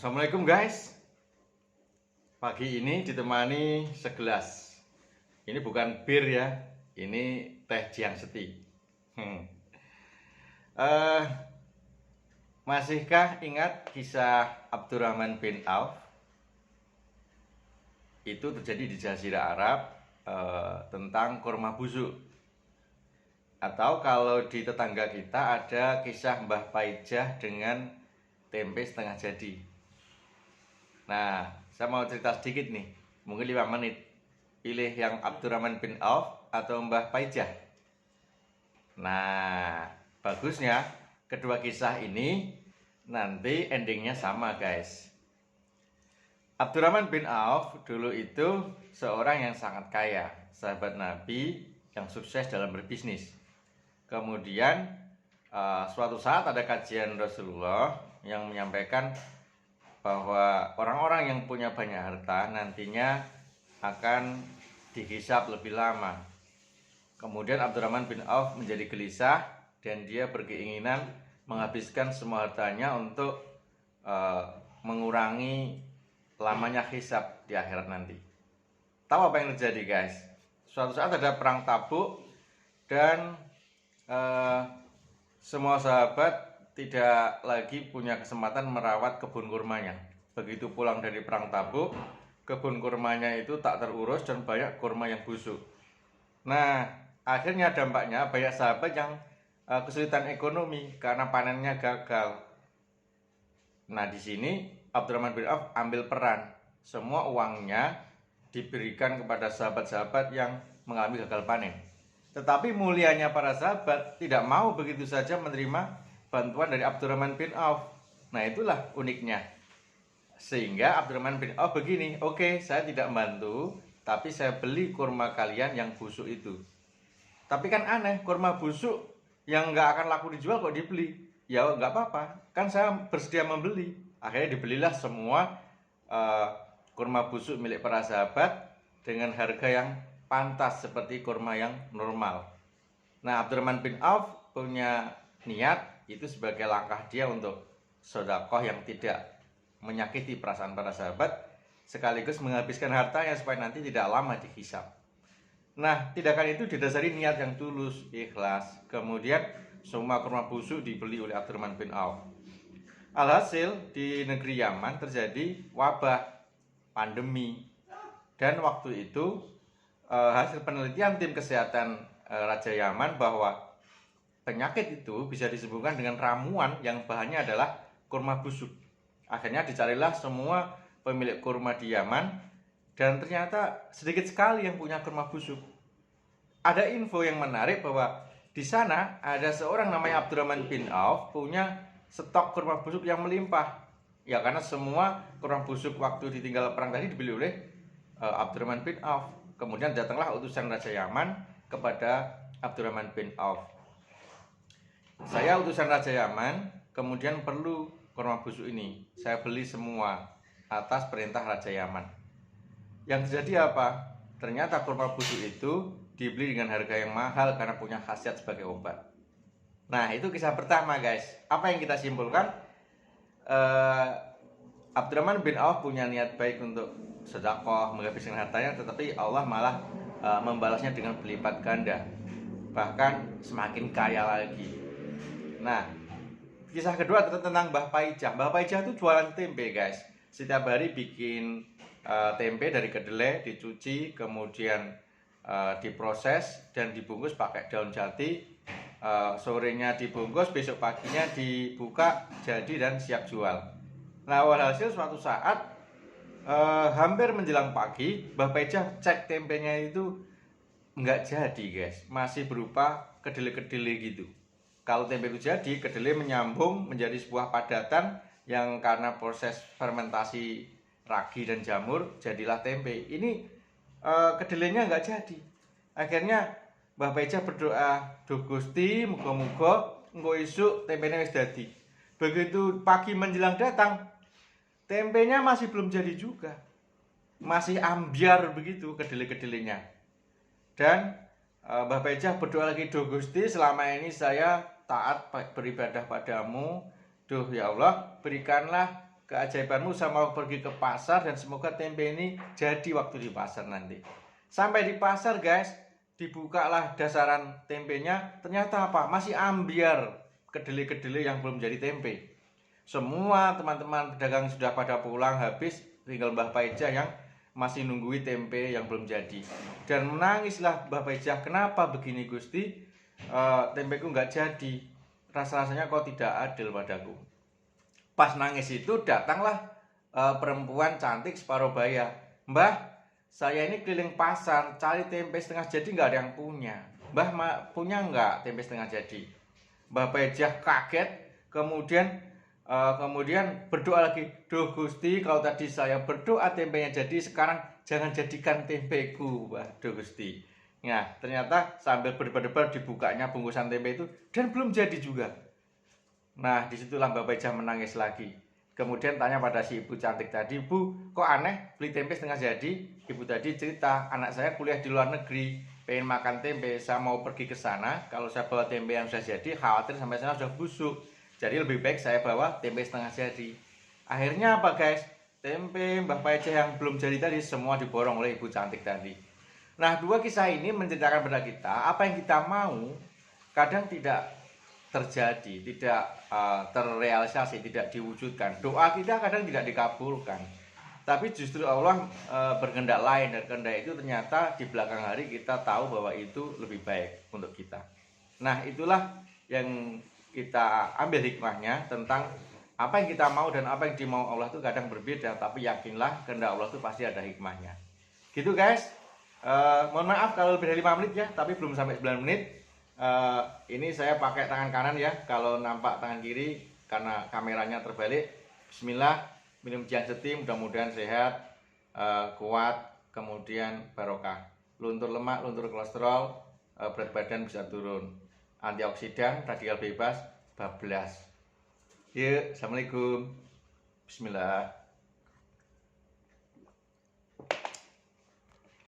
Assalamualaikum guys. Pagi ini ditemani segelas. Ini bukan bir ya, ini teh Jiang Seti. Masihkah ingat kisah Abdurrahman bin Auf? Itu terjadi di Jazirah Arab tentang kurma busuk. Atau kalau di tetangga kita ada kisah Mbah Paijah dengan tempe setengah jadi. Nah, saya mau cerita sedikit nih, mungkin 5 menit. Pilih yang Abdurrahman bin Auf atau Mbah Paijah. Nah, bagusnya kedua kisah ini nanti endingnya sama guys. Abdurrahman bin Auf dulu itu seorang yang sangat kaya, sahabat Nabi yang sukses dalam berbisnis. Kemudian suatu saat ada kajian Rasulullah yang menyampaikan bahwa orang-orang yang punya banyak harta nantinya akan dihisab lebih lama. Kemudian Abdurrahman bin Auf menjadi gelisah dan dia berkeinginan menghabiskan semua hartanya untuk mengurangi lamanya hisab di akhirat nanti. Tahu apa yang terjadi guys? Suatu saat ada perang Tabuk dan semua sahabat tidak lagi punya kesempatan merawat kebun kurmanya. Begitu pulang dari perang Tabuk, kebun kurmanya itu tak terurus dan banyak kurma yang busuk. Nah, akhirnya dampaknya banyak sahabat yang kesulitan ekonomi karena panennya gagal. Nah, di sini Abdurrahman bin Auf ambil peran. Semua uangnya diberikan kepada sahabat-sahabat yang mengalami gagal panen. Tetapi mulianya para sahabat tidak mau begitu saja menerima bantuan dari Abdurrahman bin Auf. Nah, itulah uniknya. Sehingga Abdurrahman bin Auf begini, oke, saya tidak membantu, tapi saya beli kurma kalian yang busuk itu. Tapi kan aneh, kurma busuk yang nggak akan laku dijual kok dibeli. Ya nggak apa-apa, kan saya bersedia membeli. Akhirnya dibelilah semua kurma busuk milik para sahabat dengan harga yang pantas seperti kurma yang normal. Nah, Abdurrahman bin Auf punya niat itu sebagai langkah dia untuk sedekah yang tidak menyakiti perasaan para sahabat, sekaligus menghabiskan hartanya supaya nanti tidak lama dihisab. Nah, tindakan itu didasari niat yang tulus, ikhlas. Kemudian semua kurma busuk dibeli oleh Abdurrahman bin Auf. Alhasil di negeri Yaman terjadi wabah, pandemi. Dan waktu itu hasil penelitian tim kesehatan Raja Yaman bahwa penyakit itu bisa disembuhkan dengan ramuan yang bahannya adalah kurma busuk. Akhirnya dicarilah semua pemilik kurma di Yaman dan ternyata sedikit sekali yang punya kurma busuk. Ada info yang menarik bahwa di sana ada seorang namanya Abdurrahman bin Auf punya stok kurma busuk yang melimpah. Ya karena semua kurma busuk waktu ditinggal perang tadi dibeli oleh Abdurrahman bin Auf. Kemudian datanglah utusan Raja Yaman kepada Abdurrahman bin Auf. Saya utusan Raja Yaman, kemudian perlu kurma busuk ini. Saya beli semua atas perintah Raja Yaman. Yang terjadi apa? Ternyata kurma busuk itu dibeli dengan harga yang mahal karena punya khasiat sebagai obat. Nah, itu kisah pertama guys. Apa yang kita simpulkan? Abdurrahman bin Auf punya niat baik untuk sedekah, menghabiskan hartanya, tetapi Allah malah membalasnya dengan berlipat ganda. Bahkan semakin kaya lagi. Nah, kisah kedua tentang Mbah Paijah. Mbah Paijah itu jualan tempe guys. Setiap hari bikin tempe dari kedelai, dicuci, kemudian diproses dan dibungkus pakai daun jati. Sorenya dibungkus, besok paginya dibuka jadi dan siap jual. Nah, walhasil suatu saat hampir menjelang pagi, Mbah Paijah cek tempenya itu nggak jadi guys, masih berupa kedelai-kedelai gitu. Kalau tempe itu jadi, kedelai menyambung menjadi sebuah padatan yang karena proses fermentasi ragi dan jamur, jadilah tempe. Ini kedelainya nggak jadi. Akhirnya Mbah Paijah berdoa, "Duh Gusti, muga-muga engko isuk tempenya wis dadi." Begitu pagi menjelang datang, tempenya masih belum jadi juga. Masih ambyar begitu kedelai-kedelainya. Dan Mbah Paijah berdoa lagi, "Duh Gusti, selama ini saya taat beribadah padamu. Duh ya Allah, berikanlah keajaibanmu, saya mau pergi ke pasar dan semoga tempe ini jadi waktu di pasar nanti. Sampai di pasar guys, dibukalah dasaran tempenya, ternyata apa? Masih ambiar kedelai-kedelai yang belum jadi tempe. Semua teman-teman pedagang sudah pada pulang habis, tinggal Mbah Paijah yang masih nunggui tempe yang belum jadi. Dan menangislah Mbah Paijah, kenapa begini Gusti? Tempeku nggak jadi, rasa-rasanya kok tidak adil padaku. Pas nangis itu datanglah perempuan cantik separuh baya. Mbah, saya ini keliling pasar cari tempe setengah jadi nggak ada yang punya. Mbah punya nggak tempe setengah jadi? Mbah Paijah kaget, kemudian berdoa lagi, duh Gusti, kalau tadi saya berdoa tempenya jadi, sekarang jangan jadikan tempeku, waduh Gusti. Nah, ternyata sambil berdebar-debar dibukanya bungkusan tempe itu dan belum jadi juga. Nah, disitulah Mbak Paijah menangis lagi. Kemudian tanya pada si ibu cantik tadi, Bu, kok aneh beli tempe setengah jadi? Ibu tadi cerita, anak saya kuliah di luar negeri, pengen makan tempe, saya mau pergi ke sana. Kalau saya bawa tempe yang sudah jadi, khawatir sampai sana sudah busuk. Jadi lebih baik saya bawa tempe setengah jadi. Akhirnya apa guys? Tempe Mbak Paijah yang belum jadi tadi semua diborong oleh ibu cantik tadi. Nah, dua kisah ini menceritakan pada kita apa yang kita mau kadang tidak terjadi, tidak terrealisasi, tidak diwujudkan. Doa kita kadang tidak dikabulkan. Tapi justru Allah berkehendak lain, dan kehendak itu ternyata di belakang hari kita tahu bahwa itu lebih baik untuk kita. Nah, itulah yang kita ambil hikmahnya tentang apa yang kita mau dan apa yang dimau Allah itu kadang berbeda, tapi yakinlah kehendak Allah itu pasti ada hikmahnya. Gitu guys. Mohon maaf kalau lebih dari 5 menit ya, tapi belum sampai 9 menit. Ini saya pakai tangan kanan ya, kalau nampak tangan kiri karena kameranya terbalik. Bismillah, minum Jianseti, mudah-mudahan sehat, kuat, kemudian barokah. Luntur lemak, luntur kolesterol, berat badan bisa turun. Antioksidan, radikal bebas, bablas. Yuk, assalamualaikum. Bismillah.